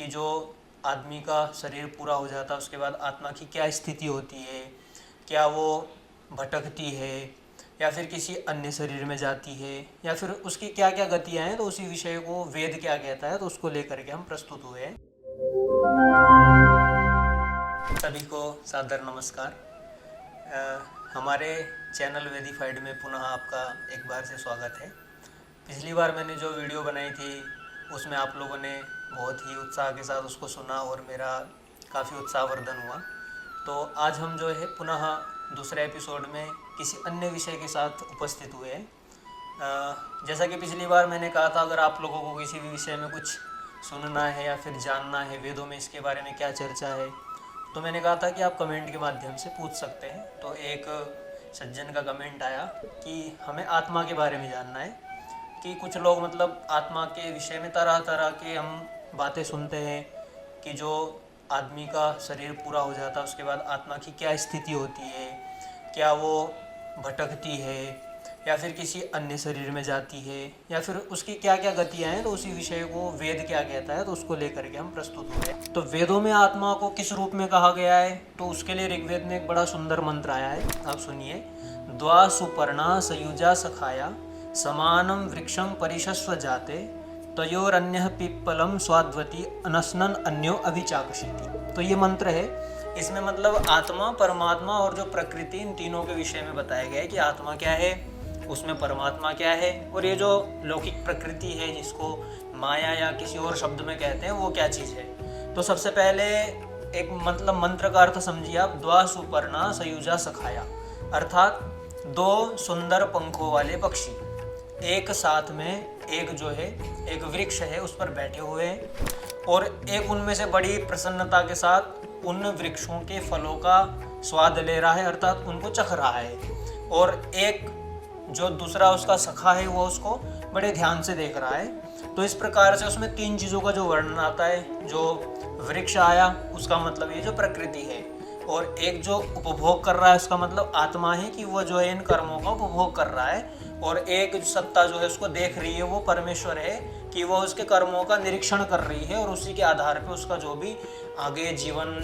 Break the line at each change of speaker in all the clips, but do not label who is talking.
जो आदमी का शरीर पूरा हो जाता है उसके बाद आत्मा की क्या स्थिति होती है, क्या वो भटकती है या फिर किसी अन्य शरीर में जाती है या फिर उसकी क्या क्या गतियाँ हैं, तो उसी विषय को वेद क्या कहता है तो उसको लेकर के हम प्रस्तुत हुए हैं। सभी को सादर नमस्कार। हमारे चैनल वेदिफाइड में पुनः आपका एक बार से स्वागत है। पिछली बार मैंने जो वीडियो बनाई थी उसमें आप लोगों ने बहुत ही उत्साह के साथ उसको सुना और मेरा काफ़ी उत्साहवर्धन हुआ। तो आज हम जो है पुनः दूसरे एपिसोड में किसी अन्य विषय के साथ उपस्थित हुए हैं। जैसा कि पिछली बार मैंने कहा था, अगर आप लोगों को किसी भी विषय में कुछ सुनना है या फिर जानना है, वेदों में इसके बारे में क्या चर्चा है, तो मैंने कहा था कि आप कमेंट के माध्यम से पूछ सकते हैं। तो एक सज्जन का कमेंट आया कि हमें आत्मा के बारे में जानना है, कि कुछ लोग मतलब आत्मा के विषय में तरह तरह के हम बातें सुनते हैं कि जो आदमी का शरीर पूरा हो जाता है उसके बाद आत्मा की क्या स्थिति होती है, क्या वो भटकती है या फिर किसी अन्य शरीर में जाती है या फिर उसकी क्या क्या गतियाँ हैं, तो उसी विषय को वेद क्या कहता है तो उसको लेकर के हम प्रस्तुत हुए। तो वेदों में आत्मा को किस रूप में कहा गया है, तो उसके लिए ऋग्वेद में एक बड़ा सुंदर मंत्र आया है, आप सुनिए। द्वा सुपर्णा सयुजा सखाया समानम वृक्षम परिशस्व जाते तयोरन्यः पिप्पलम स्वाद्वती अनसनन अन्यो अभिचाकशीति। तो ये मंत्र है, इसमें मतलब आत्मा, परमात्मा और जो प्रकृति, इन तीनों के विषय में बताया गया है कि आत्मा क्या है, उसमें परमात्मा क्या है और ये जो लौकिक प्रकृति है जिसको माया या किसी और शब्द में कहते हैं वो क्या चीज़ है। तो सबसे पहले एक मतलब मंत्र का अर्थ समझिए आप। द्वा सुपर्णा सयुजा सखाया, अर्थात दो सुंदर पंखों वाले पक्षी एक साथ में एक जो है एक वृक्ष है उस पर बैठे हुए हैं और एक उनमें से बड़ी प्रसन्नता के साथ उन वृक्षों के फलों का स्वाद ले रहा है, अर्थात उनको चख रहा है। और एक जो दूसरा उसका सखा है वो उसको बड़े ध्यान से देख रहा है। तो इस प्रकार से उसमें तीन चीज़ों का जो वर्णन आता है। जो वृक्ष आया उसका मतलब ये जो प्रकृति है, और एक जो उपभोग कर रहा है उसका मतलब आत्मा है कि वो जो है इन कर्मों का उपभोग कर रहा है, और एक सत्ता जो है उसको देख रही है वो परमेश्वर है कि वो उसके कर्मों का निरीक्षण कर रही है और उसी के आधार पे उसका जो भी आगे जीवन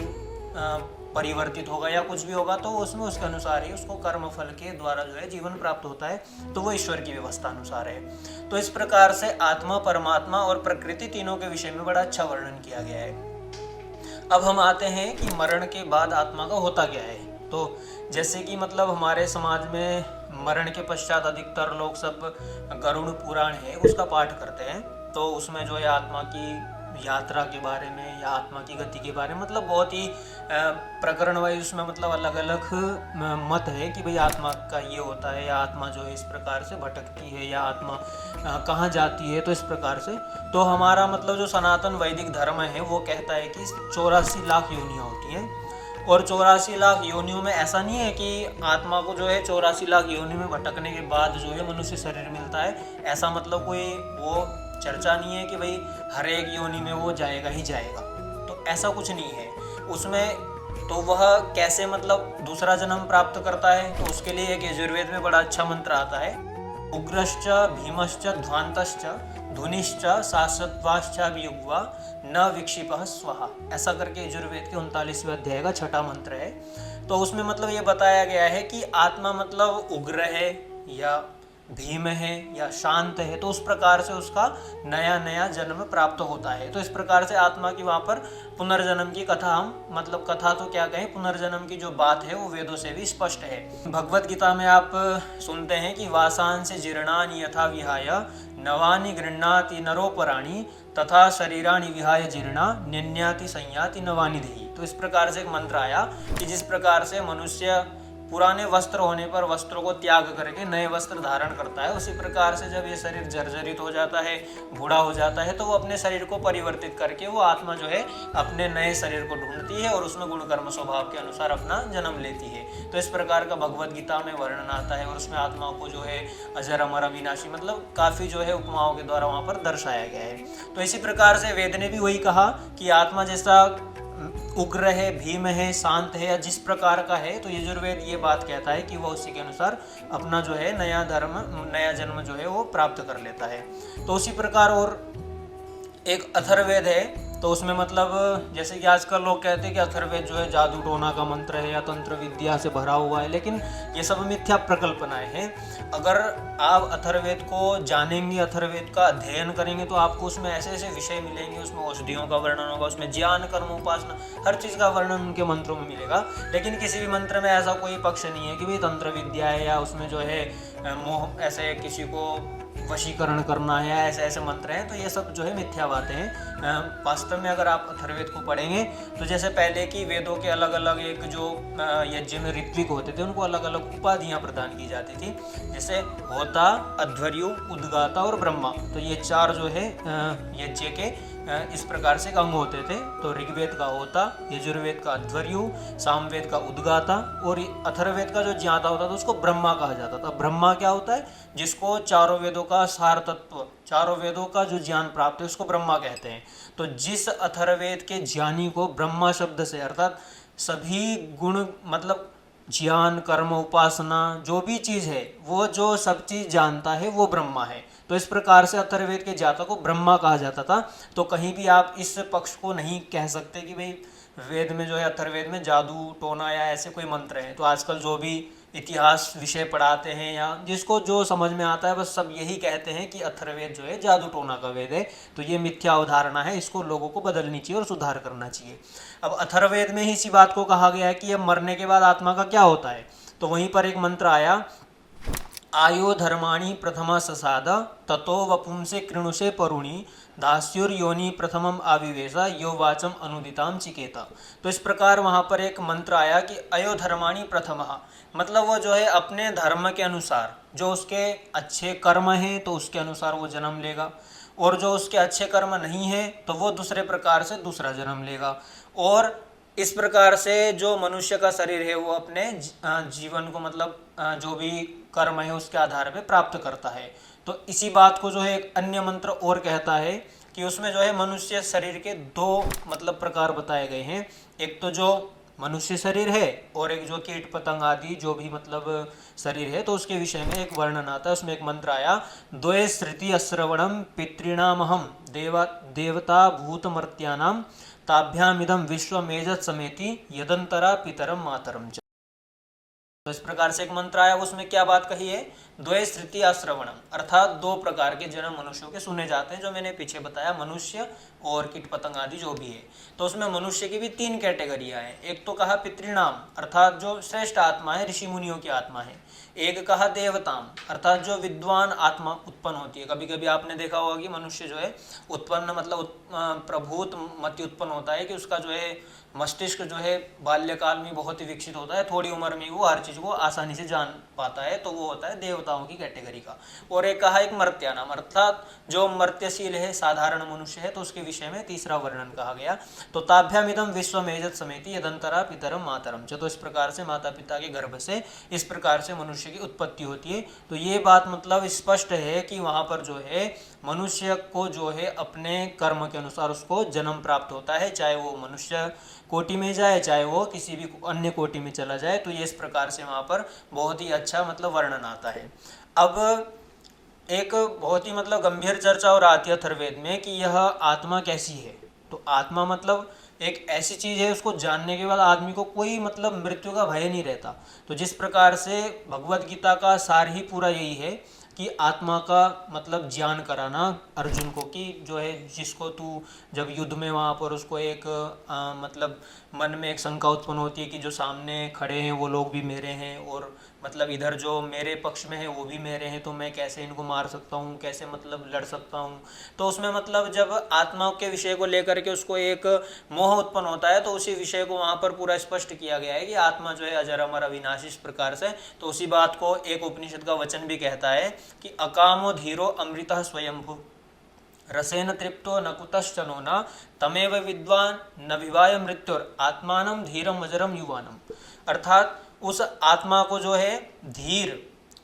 परिवर्तित होगा या कुछ भी होगा तो उसमें उसके अनुसार ही उसको कर्म फल के द्वारा जो है जीवन प्राप्त होता है। तो वो ईश्वर की व्यवस्था अनुसार है। तो इस प्रकार से आत्मा, परमात्मा और प्रकृति तीनों के विषय में बड़ा अच्छा वर्णन किया गया है। अब हम आते हैं कि मरण के बाद आत्मा का होता क्या है। तो जैसे कि मतलब हमारे समाज में मरण के पश्चात अधिकतर लोग सब गरुड़ पुराण है उसका पाठ करते हैं। तो उसमें जो है आत्मा की यात्रा के बारे में या आत्मा की गति के बारे में मतलब बहुत ही प्रकरण वाइज उसमें मतलब अलग अलग मत है कि भाई आत्मा का ये होता है या आत्मा जो है इस प्रकार से भटकती है या आत्मा कहाँ जाती है। तो इस प्रकार से तो हमारा मतलब जो सनातन वैदिक धर्म है वो कहता है कि 84 लाख योनियाँ होती हैं, और 84 लाख योनियों में ऐसा नहीं है कि आत्मा को जो है 84 लाख योनि में भटकने के बाद जो है मनुष्य शरीर मिलता है। ऐसा मतलब कोई वो चर्चा नहीं है कि भाई हर एक योनि में वो जाएगा ही जाएगा, तो ऐसा कुछ नहीं है उसमें। तो वह कैसे मतलब दूसरा जन्म प्राप्त करता है, तो उसके लिए एक यजुर्वेद में बड़ा अच्छा मंत्र आता है। उग्रश्च भीमश्च ध्वांतश्च धुनिश्च शाश्वत्वाश्चाभियुग्वा न विक्षिपः स्वहा, ऐसा करके यजुर्वेद के 39वें अध्याय का छठा मंत्र है। तो उसमें मतलब ये बताया गया है कि आत्मा मतलब उग्र है या भीम है या शांत है, तो उस प्रकार से उसका नया नया जन्म प्राप्त होता है। तो इस प्रकार से आत्मा की वहाँ पर पुनर्जन्म की कथा, हम मतलब कथा तो क्या कहें, पुनर्जन्म की जो बात है वो वेदों से भी स्पष्ट है। भगवत गीता में आप सुनते हैं कि वासांसि जीर्णानि यथा विहाय नवानि गृह्णाति नरोपराणि तथा शरीराणि विहाय जीर्णा निन्याति संयाति नवानि देहि। तो इस प्रकार से एक मंत्र आया कि जिस प्रकार से मनुष्य पुराने वस्त्र होने पर वस्त्रों को त्याग करके नए वस्त्र धारण करता है, उसी प्रकार से जब ये शरीर जर्जरित हो जाता है, बूढ़ा हो जाता है, तो वो अपने शरीर को परिवर्तित करके वो आत्मा जो है अपने नए शरीर को ढूंढती है और उसमें गुण कर्म स्वभाव के अनुसार अपना जन्म लेती है। तो इस प्रकार का भगवत गीता में वर्णन आता है और उसमें आत्मा को जो है अजर अमर अविनाशी मतलब काफ़ी जो है उपमाओं के द्वारा वहाँ पर दर्शाया गया है। तो इसी प्रकार से वेद ने भी वही कहा कि आत्मा जैसा उग्र है, भीम है, शांत है या जिस प्रकार का है, तो यजुर्वेद ये बात कहता है कि वह उसी के अनुसार अपना जो है नया जन्म जो है वो प्राप्त कर लेता है। तो उसी प्रकार और एक अथर्ववेद है, तो उसमें मतलब जैसे कि आजकल लोग कहते हैं कि अथर्ववेद जो है जादू टोना का मंत्र है या तंत्र विद्या से भरा हुआ है, लेकिन ये सब मिथ्या प्रकल्पनाएं हैं। अगर आप अथर्ववेद को जानेंगे, अथर्ववेद का अध्ययन करेंगे, तो आपको उसमें ऐसे ऐसे विषय मिलेंगे, उसमें औषधियों का वर्णन होगा, उसमें ज्ञान कर्म उपासना हर चीज़ का वर्णन उनके मंत्रों में मिलेगा। लेकिन किसी भी मंत्र में ऐसा कोई पक्ष नहीं है कि भाई तंत्र विद्या है या उसमें जो है मोह ऐसे किसी को वशीकरण करना है, ऐसे ऐसे मंत्र हैं। तो ये सब जो है मिथ्या बातें हैं। वास्तव में अगर आप अथर्ववेद को पढ़ेंगे तो जैसे पहले की वेदों के अलग अलग एक जो यज्ञ में ऋत्विक होते थे उनको अलग अलग उपाधियां प्रदान की जाती थी, जैसे होता, अध्वर्यु, उद्गाता और ब्रह्मा। तो ये चार जो है यज्ञ के इस प्रकार से अंग होते थे। तो ऋग्वेद का होता, यजुर्वेद का अध्वर्यु, सामवेद का उद्गाता और अथर्ववेद का जो ज्ञाता होता था उसको ब्रह्मा कहा जाता था। ब्रह्मा क्या होता है? जिसको चारों वेदों का सार तत्व, चारों वेदों का जो ज्ञान प्राप्त है उसको ब्रह्मा कहते हैं। तो जिस अथर्ववेद के ज्ञानी को ब्रह्मा शब्द से अर्थात सभी गुण मतलब ज्ञान कर्म उपासना जो भी चीज़ है वो जो सब चीज़ जानता है वो ब्रह्मा है। तो इस प्रकार से अथर्ववेद के ज्ञाता को ब्रह्मा कहा जाता था। तो कहीं भी आप इस पक्ष को नहीं कह सकते कि भाई वेद में जो है अथर्ववेद में जादू टोना या ऐसे कोई मंत्र हैं। तो आजकल जो भी इतिहास विषय पढ़ाते हैं या जिसको जो समझ में आता है बस सब यही कहते हैं कि अथर्ववेद जो है जादू टोना का वेद है। तो ये मिथ्या अवधारणा है, इसको लोगों को बदलनी चाहिए और सुधार करना चाहिए। अब अथर्ववेद में ही इसी बात को कहा गया है कि अब मरने के बाद आत्मा का क्या होता है। तो वहीं पर एक मंत्र आया, आयो धर्माणि प्रथमा ससाद ततो वपुंसे कृणुषे परुणि दास्युर्योनि प्रथमम आविवेशा यो वाचम अनुदिताम चिकेता। तो इस प्रकार वहाँ पर एक मंत्र आया कि अयो धर्माणि प्रथमा, मतलब वो जो है अपने धर्म के अनुसार जो उसके अच्छे कर्म हैं तो उसके अनुसार वो जन्म लेगा, और जो उसके अच्छे कर्म नहीं है तो वो दूसरे प्रकार से दूसरा जन्म लेगा। और इस प्रकार से जो मनुष्य का शरीर है वो अपने जीवन को मतलब जो भी कर्म है उसके आधार पे प्राप्त करता है। तो इसी बात को जो है एक अन्य मंत्र और कहता है कि उसमें जो है मनुष्य शरीर के दो मतलब प्रकार बताए गए हैं। एक तो जो मनुष्य शरीर है और एक जो कीट पतंग आदि जो भी मतलब शरीर है, तो उसके विषय में एक वर्णन आता है। उसमें एक मंत्र आया, द्वे श्रुति अश्रवणम पितॄणामहम देवता भूतमर्त्यानाम ताभ्यामिदम विश्वमेजत समेति यदंतरा पितरम मातरम च। तो इस प्रकार से एक मंत्र आया, उसमें क्या बात कही है, द्वय श्रुति आश्रवणम, अर्थात दो प्रकार के जन्म मनुष्यों के सुने जाते हैं, जो मैंने पीछे बताया मनुष्य और कीट पतंग आदि जो भी है। तो उसमें मनुष्य की भी तीन कैटेगरियां हैं। एक तो कहा पितृणाम अर्थात जो श्रेष्ठ आत्मा है, ऋषि मुनियों की आत्मा है। एक कहा देवताम अर्थात जो विद्वान आत्मा उत्पन्न होती है। कभी कभी आपने देखा होगा कि मनुष्य जो है उत्पन्न मतलब प्रभूत मति उत्पन्न होता है कि उसका जो है मस्तिष्क जो है बाल्यकाल में बहुत ही विकसित होता है, थोड़ी उम्र में वो हर चीज़ को आसानी से जान पाता है, तो वो होता है देवताओं की कैटेगरी का। और एक कहा एक मर्त्यानाम अर्थात जो मर्त्यशील है, साधारण मनुष्य है, तो उसके विषय में तीसरा वर्णन कहा गया। तो ताभ्यामिदम विश्वमेजत समेति यदंतरा पितरम मातरम च। तो इस प्रकार से माता पिता के गर्भ से इस प्रकार से मनुष्य की उत्पत्ति होती है। तो ये बात मतलब स्पष्ट है कि वहाँ पर जो है मनुष्य को जो है अपने कर्म के अनुसार उसको जन्म प्राप्त होता है, चाहे वो मनुष्य कोटि में जाए चाहे वो किसी भी अन्य कोटि में चला जाए। तो ये इस प्रकार से वहाँ पर बहुत ही अच्छा मतलब वर्णन आता है। अब एक बहुत ही मतलब गंभीर चर्चा और आती है अथर्ववेद में कि यह आत्मा कैसी है। तो आत्मा मतलब एक ऐसी चीज़ है, उसको जानने के बाद आदमी को कोई मतलब मृत्यु का भय नहीं रहता। तो जिस प्रकार से भगवत गीता का सार ही पूरा यही है कि आत्मा का मतलब ज्ञान कराना अर्जुन को, कि जो है जिसको तू जब युद्ध में वहाँ पर उसको एक मतलब मन में एक शंका उत्पन्न होती है कि जो सामने खड़े हैं वो लोग भी मेरे हैं और मतलब इधर जो मेरे पक्ष में है वो भी मेरे हैं, तो मैं कैसे इनको मार सकता हूँ, कैसे मतलब लड़ सकता हूँ। तो उसमें मतलब जब आत्मा के विषय को लेकर के उसको एक मोह उत्पन्न होता है, तो उसी विषय को वहाँ पर पूरा स्पष्ट किया गया है कि आत्मा जो है अजर अमर अविनाशी इस प्रकार से। तो उसी बात को एक उपनिषद का वचन भी कहता है कि अकामो धीरो अमृतः स्वयंभू रसेन तृप्तो न कुतश्चनो न तमेव विद्वान न विवाय मृत्युर आत्मानम धीरम अजरम युवानम। अर्थात उस आत्मा को जो है धीर,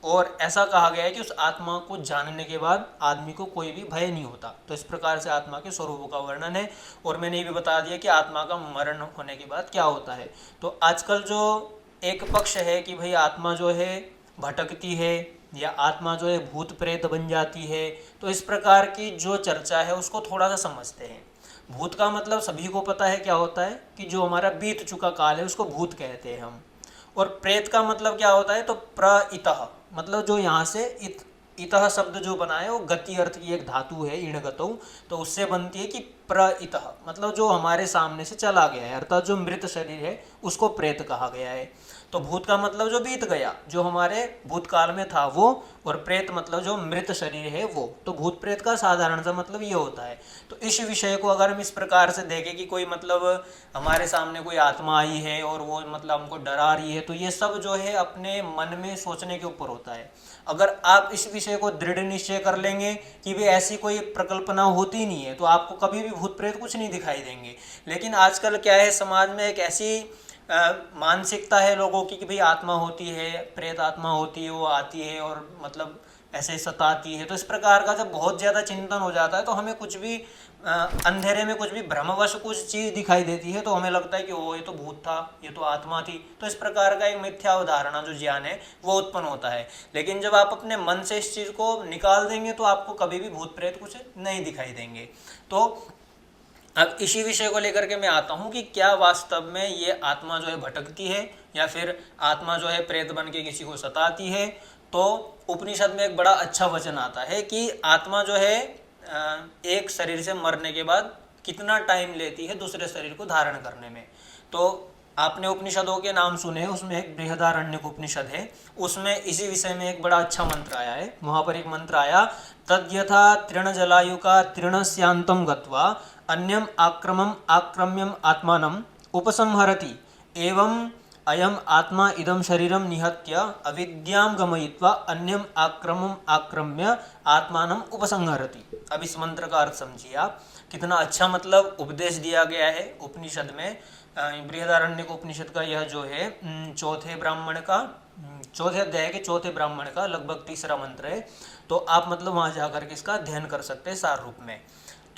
और ऐसा कहा गया है कि उस आत्मा को जानने के बाद आदमी को कोई भी भय नहीं होता। तो इस प्रकार से आत्मा के स्वरूपों का वर्णन है। और मैंने ये भी बता दिया कि आत्मा का मरण होने के बाद क्या होता है। तो आजकल जो एक पक्ष है कि भाई आत्मा जो है भटकती है या आत्मा जो है भूत प्रेत बन जाती है, तो इस प्रकार की जो चर्चा है उसको थोड़ा सा समझते हैं। भूत का मतलब सभी को पता है क्या होता है, कि जो हमारा बीत चुका काल है उसको भूत कहते हैं हम। और प्रेत का मतलब क्या होता है, तो प्रइतः, मतलब जो यहाँ से इतः शब्द जो बना है वो गति अर्थ की एक धातु है, इण गतौ, तो उससे बनती है कि प्रइतः, मतलब जो हमारे सामने से चला गया है, अर्थात जो मृत शरीर है उसको प्रेत कहा गया है। तो भूत का मतलब जो बीत गया, जो हमारे भूतकाल में था वो, और प्रेत मतलब जो मृत शरीर है वो। तो भूत प्रेत का साधारण सा मतलब ये होता है। तो इस विषय को अगर हम इस प्रकार से देखें कि कोई मतलब हमारे सामने कोई आत्मा आई है और वो मतलब हमको डरा रही है, तो ये सब जो है अपने मन में सोचने के ऊपर होता है। अगर आप इस विषय को दृढ़ निश्चय कर लेंगे कि भी ऐसी कोई प्रकल्पना होती नहीं है, तो आपको कभी भी भूत प्रेत कुछ नहीं दिखाई देंगे। लेकिन आजकल क्या है, समाज में एक ऐसी मानसिकता है लोगों की कि भाई आत्मा होती है, प्रेत आत्मा होती है, वो आती है और मतलब ऐसे सताती है। तो इस प्रकार का जब बहुत ज़्यादा चिंतन हो जाता है, तो हमें कुछ भी अंधेरे में कुछ भी भ्रमवश कुछ चीज़ दिखाई देती है, तो हमें लगता है कि ओ ये तो भूत था, ये तो आत्मा थी। तो इस प्रकार का एक मिथ्या अवधारणा जो ज्ञान है वो उत्पन्न होता है। लेकिन जब आप अपने मन से इस चीज़ को निकाल देंगे, तो आपको कभी भी भूत प्रेत कुछ नहीं दिखाई देंगे। तो अब इसी विषय को लेकर के मैं आता हूँ कि क्या वास्तव में ये आत्मा जो है भटकती है, या फिर आत्मा जो है प्रेत बन के किसी को सताती है। तो उपनिषद में एक बड़ा अच्छा वचन आता है कि आत्मा जो है एक शरीर से मरने के बाद कितना टाइम लेती है दूसरे शरीर को धारण करने में। तो आपने उपनिषदों के नाम सुने हैं, उसमें एक बृहदारण्यक उपनिषद है, उसमें इसी विषय में एक बड़ा अच्छा मंत्र आया है। वहाँ पर एक मंत्र आया, तद्यथा तृण जलायु का तृणस्यांतम गत्वा अन्यम आक्रमम आक्रम्यम आत्मानम उपसंहरति एवं अयम आत्मा इदम शरीरम निहत्य अविद्याम गमयित्वा अन्यम आक्रमम आक्रम्य आत्मानम उपसंहरति। अब इस मंत्र का अर्थ समझिए आप, कितना अच्छा मतलब उपदेश दिया गया है उपनिषद में। बृहदारण्यक उपनिषद का यह जो है चौथे अध्याय के चौथे ब्राह्मण का लगभग तीसरा मंत्र है। तो आप मतलब वहाँ जाकर के इसका अध्ययन कर सकते हैं सार रूप में।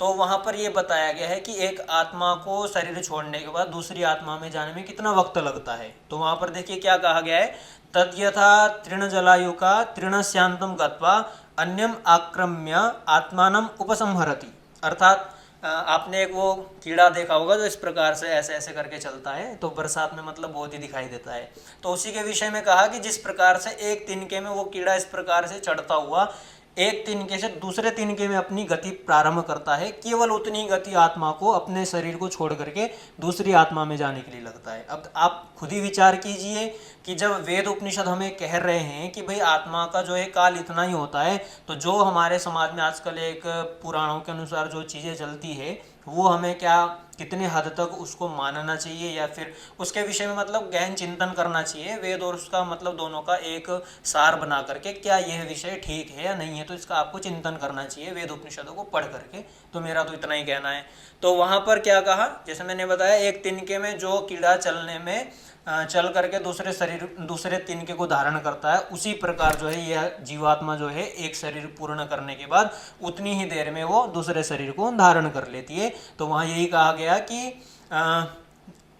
तो वहाँ पर यह बताया गया है कि एक आत्मा को शरीर छोड़ने के बाद दूसरी आत्मा में जाने में कितना वक्त लगता है। तो वहाँ पर देखिए क्या कहा गया है, तद्यथा तृण जलायु का तृणस्यांतम गत्वा अन्यम आक्रम्य आत्मानम उपसंहरति। अर्थात आपने एक वो कीड़ा देखा होगा जो इस प्रकार से ऐसे ऐसे करके चलता है, तो बरसात में मतलब बहुत ही दिखाई देता है। तो उसी के विषय में कहा कि जिस प्रकार से एक तिनके में वो कीड़ा इस प्रकार से चढ़ता हुआ एक तिनके से दूसरे तिनके में अपनी गति प्रारंभ करता है, केवल उतनी गति आत्मा को अपने शरीर को छोड़ करके दूसरी आत्मा में जाने के लिए लगता है। अब आप खुद ही विचार कीजिए कि जब वेद उपनिषद हमें कह रहे हैं कि भाई आत्मा का जो है काल इतना ही होता है, तो जो हमारे समाज में आजकल एक पुराणों के अनुसार जो चीज़ें चलती है, वो हमें क्या कितने हद तक उसको मानना चाहिए, या फिर उसके विषय में मतलब गहन चिंतन करना चाहिए। वेद और उसका मतलब दोनों का एक सार बना करके क्या यह विषय ठीक है या नहीं है, तो इसका आपको चिंतन करना चाहिए वेद उपनिषदों को पढ़ करके। तो मेरा तो इतना ही कहना है। तो वहाँ पर क्या कहा, जैसे मैंने बताया एक तिनके में जो कीड़ा चलने में चल करके दूसरे तिनके को धारण करता है, उसी प्रकार जो है यह जीवात्मा जो है एक शरीर पूर्ण करने के बाद उतनी ही देर में वो दूसरे शरीर को धारण कर लेती है। तो वहाँ यही कहा गया कि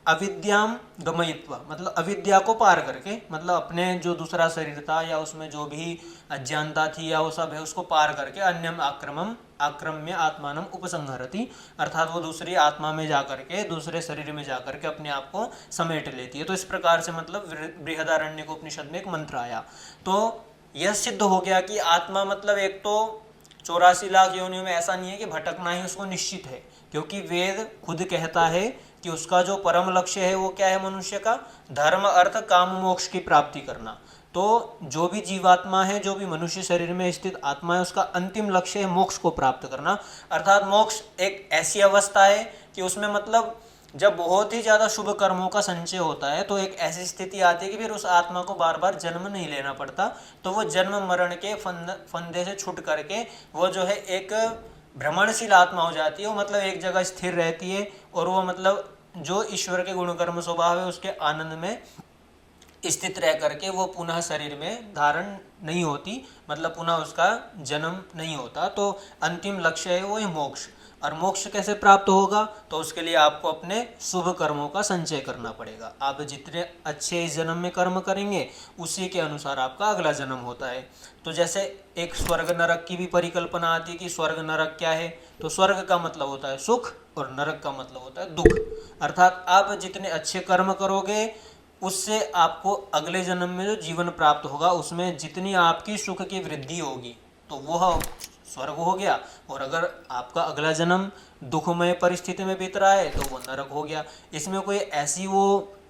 अविद्याम गमयित्वा, मतलब अविद्या को पार करके, मतलब अपने जो दूसरा शरीर था या उसमें जो भी अज्ञानता थी या वो सब है उसको पार करके अन्यम आक्रम्य आत्मानम उपसंहरति, अर्थात वो दूसरी आत्मा में जाकर के दूसरे शरीर में जाकर के अपने आप को समेट लेती है। तो इस प्रकार से मतलब बृहदारण्यक उपनिषद में एक मंत्र आया। तो यह सिद्ध हो गया कि आत्मा मतलब एक तो 84 लाख योनियों में ऐसा नहीं है कि भटकना ही उसको निश्चित है, क्योंकि वेद खुद कहता है कि उसका जो परम लक्ष्य है वो क्या है, मनुष्य का धर्म अर्थ काम मोक्ष की प्राप्ति करना। तो जो भी जीवात्मा है, जो भी मनुष्य शरीर में स्थित आत्मा है, उसका अंतिम लक्ष्य है मोक्ष को प्राप्त करना। अर्थात मोक्ष एक ऐसी अवस्था है कि उसमें मतलब जब बहुत ही ज़्यादा शुभ कर्मों का संचय होता है, तो एक ऐसी स्थिति आती है कि फिर उस आत्मा को बार बार जन्म नहीं लेना पड़ता। तो वो जन्म मरण के फंदे से छूट करके वो जो है एक भ्रमणशील आत्मा हो जाती है। वो मतलब एक जगह स्थिर रहती है, और वो मतलब जो ईश्वर के गुणकर्म स्वभाव है उसके आनंद में स्थित रह करके वो पुनः शरीर में धारण नहीं होती, मतलब पुनः उसका जन्म नहीं होता। तो अंतिम लक्ष्य है वो मोक्ष। और मोक्ष कैसे प्राप्त होगा? तो उसके लिए आपको अपने शुभ कर्मों का संचय करना पड़ेगा। आप जितने अच्छे इस जन्म में कर्म करेंगे उसी के अनुसार आपका अगला जन्म होता है। तो जैसे एक स्वर्ग नरक की भी परिकल्पना आती है कि स्वर्ग नरक क्या है, तो स्वर्ग का मतलब होता है सुख और नरक का मतलब होता है दुख। अर्थात आप जितने अच्छे कर्म करोगे उससे आपको अगले जन्म में जो जीवन प्राप्त होगा उसमें जितनी आपकी सुख की वृद्धि होगी तो वह स्वर्ग हो गया, और अगर आपका अगला जन्म दुखमय परिस्थिति में बीत रहा है तो वो नरक हो गया। इसमें कोई ऐसी वो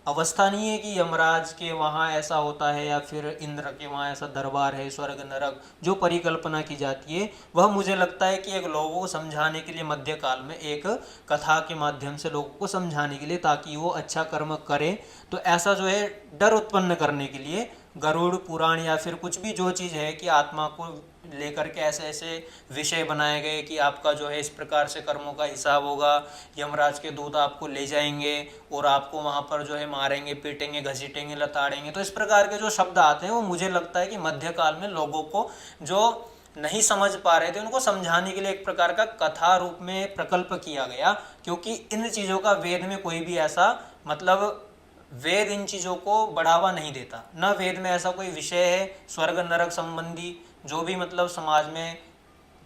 अवस्था नहीं है कि यमराज के वहाँ ऐसा होता है या फिर इंद्र के वहाँ ऐसा दरबार है, स्वर्ग नरक जो परिकल्पना की जाती है वह मुझे लगता है कि एक लोगों को समझाने के लिए मध्यकाल में एक कथा के माध्यम से लोगों को समझाने के लिए, ताकि वो अच्छा कर्म करें। तो ऐसा जो है डर उत्पन्न करने के लिए गरुड़ पुराण या फिर कुछ भी जो चीज़ है कि आत्मा को लेकर के ऐसे ऐसे विषय बनाए गए कि आपका जो है इस प्रकार से कर्मों का हिसाब होगा, यमराज के दूत आपको ले जाएंगे और आपको वहाँ पर जो है मारेंगे, पीटेंगे, घसीटेंगे, लताड़ेंगे। तो इस प्रकार के जो शब्द आते हैं वो मुझे लगता है कि मध्यकाल में लोगों को जो नहीं समझ पा रहे थे उनको समझाने के लिए एक प्रकार का कथा रूप में प्रकल्प किया गया, क्योंकि इन चीज़ों का वेद में कोई भी ऐसा मतलब वेद इन चीज़ों को बढ़ावा नहीं देता। न वेद में ऐसा कोई विषय है स्वर्ग नरक संबंधी जो भी मतलब समाज में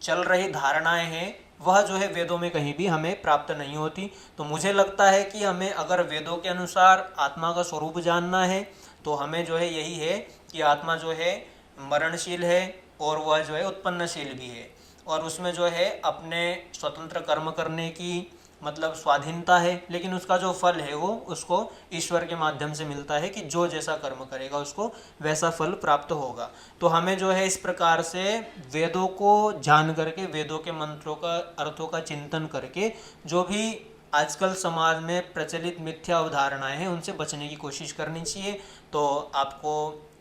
चल रही धारणाएं हैं वह जो है वेदों में कहीं भी हमें प्राप्त नहीं होती। तो मुझे लगता है कि हमें अगर वेदों के अनुसार आत्मा का स्वरूप जानना है तो हमें जो है यही है कि आत्मा जो है मरणशील है और वह जो है उत्पन्नशील भी है, और उसमें जो है अपने स्वतंत्र कर्म करने की मतलब स्वाधीनता है, लेकिन उसका जो फल है वो उसको ईश्वर के माध्यम से मिलता है कि जो जैसा कर्म करेगा उसको वैसा फल प्राप्त होगा। तो हमें जो है इस प्रकार से वेदों को जान करके, वेदों के मंत्रों का अर्थों का चिंतन करके जो भी आजकल समाज में प्रचलित मिथ्या अवधारणाएं हैं उनसे बचने की कोशिश करनी चाहिए। तो आपको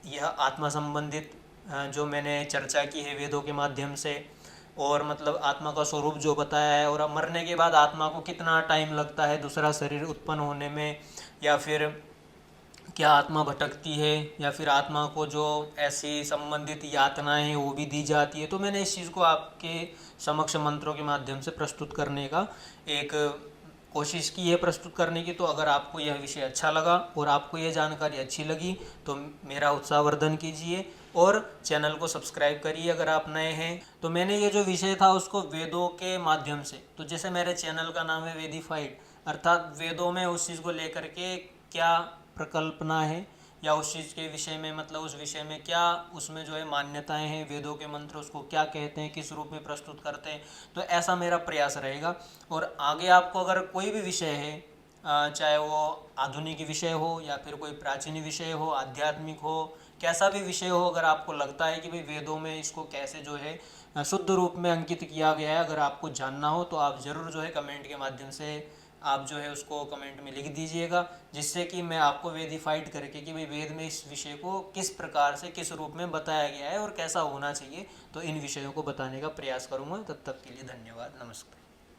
यह आत्मा संबंधित जो मैंने चर्चा की है वेदों के माध्यम से, और मतलब आत्मा का स्वरूप जो बताया है, और अब मरने के बाद आत्मा को कितना टाइम लगता है दूसरा शरीर उत्पन्न होने में, या फिर क्या आत्मा भटकती है, या फिर आत्मा को जो ऐसी संबंधित यातनाएं हैं वो भी दी जाती है। तो मैंने इस चीज़ को आपके समक्ष मंत्रों के माध्यम से प्रस्तुत करने का एक कोशिश की है प्रस्तुत करने की। तो अगर आपको यह विषय अच्छा लगा और आपको यह जानकारी अच्छी लगी तो मेरा उत्साहवर्धन कीजिए और चैनल को सब्सक्राइब करिए अगर आप नए हैं। तो मैंने ये जो विषय था उसको वेदों के माध्यम से, तो जैसे मेरे चैनल का नाम है वेदीफाइड, अर्थात वेदों में उस चीज़ को लेकर के क्या प्रकल्पना है या उस चीज़ के विषय में मतलब उस विषय में क्या उसमें जो है मान्यताएं हैं, वेदों के मंत्र उसको क्या कहते हैं, किस रूप में प्रस्तुत करते हैं, तो ऐसा मेरा प्रयास रहेगा। और आगे आपको अगर कोई भी विषय है, चाहे वो आधुनिक विषय हो या फिर कोई प्राचीन विषय हो, आध्यात्मिक हो, कैसा भी विषय हो, अगर आपको लगता है कि भाई वेदों में इसको कैसे जो है शुद्ध रूप में अंकित किया गया है, अगर आपको जानना हो तो आप ज़रूर जो है कमेंट के माध्यम से आप जो है उसको कमेंट में लिख दीजिएगा, जिससे कि मैं आपको वेरीफाइड करके कि भाई वेद में इस विषय को किस प्रकार से किस रूप में बताया गया है और कैसा होना चाहिए, तो इन विषयों को बताने का प्रयास करूँगा। तब तक के लिए धन्यवाद, नमस्कार।